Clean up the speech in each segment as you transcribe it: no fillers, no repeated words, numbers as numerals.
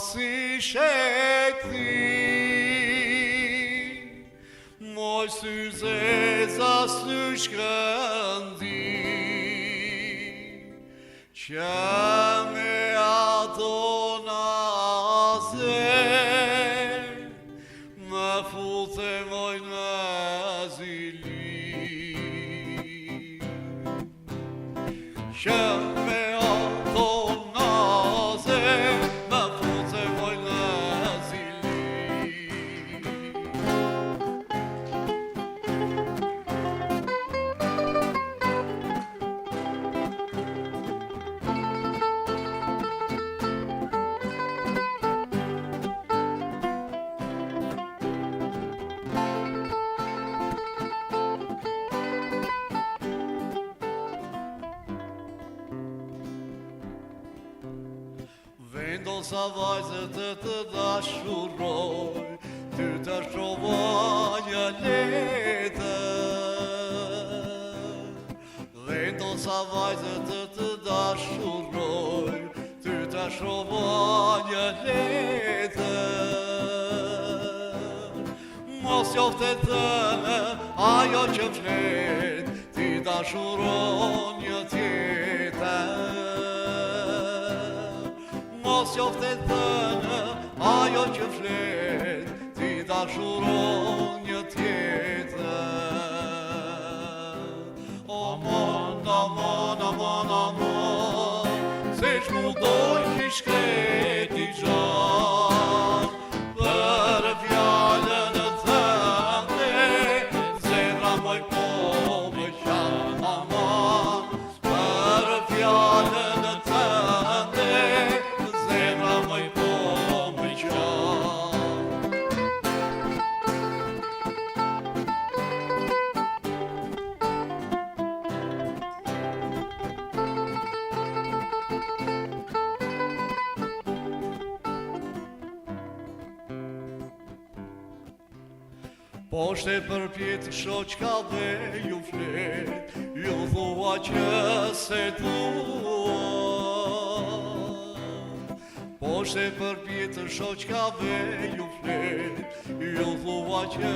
si shekti moj syzeza së shkëndi që me ato naze më fute moj në zili që me ato naze më fute moj në zili Vendosa vajzët të dashuroj, ty të shprovoj një letër. Vendosa vajzët të dashuroj, ty të shprovoj një letër. Mos jofte thënë ajo që flet, ti dashuron një tjetër. Mos jofte thënë ajo që flet, ti dashuron një tjetër. Aman, aman, aman, aman, se ç'mundoj që shkreti gjatë, për fjallën tënde, zemra moj po më qanë. Aman, për fjallën tënde, poshte për pjetë shoqka dhe ju flet, ju thua që se dua. Poshte për pjetë shoqka dhe ju flet, ju thua që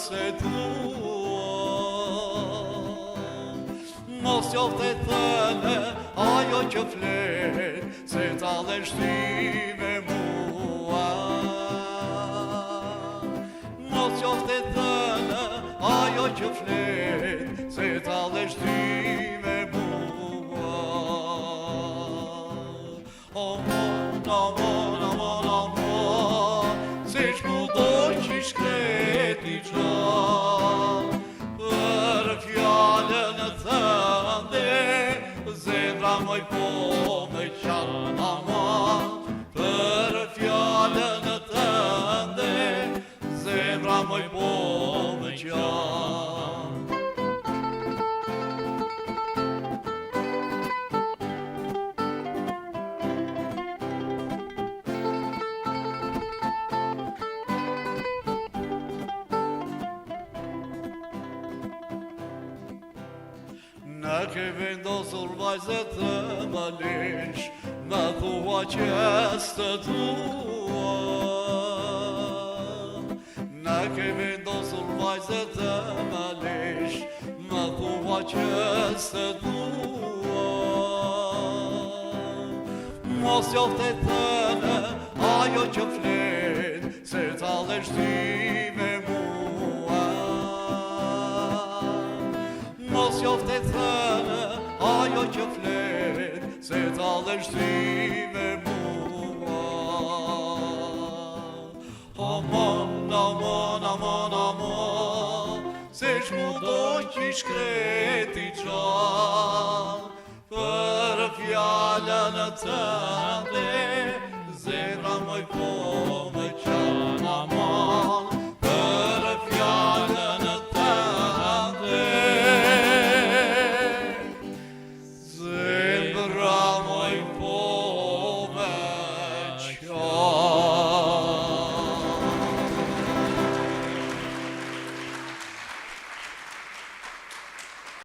se dua. Mos jofte thënë ajo që flet, se ta leshti me mua. Mos jofte thënë ajo që flet, se ta leshti me mua. Aman, aman, aman, aman, se ç'mundoj që shkreti gjatë, për fjallën tënde, zemra moj po më qanë. Aman, për fjallën tënde, zemra moj po më qanë. Në ke vendosur vajzët të më lesh, më thua që s'të dua. Në ke vendosur vajzët të më lesh, më thua që s'të dua. Mos jofte thënë ajo që flet, se ta leshti me mua. Mos jofte thënë ajo që flet, se ta leshti me mua. Aman, aman, aman, aman, se ç'mundoj që shkreti gjatë, për fjallën tënde, zemra moj po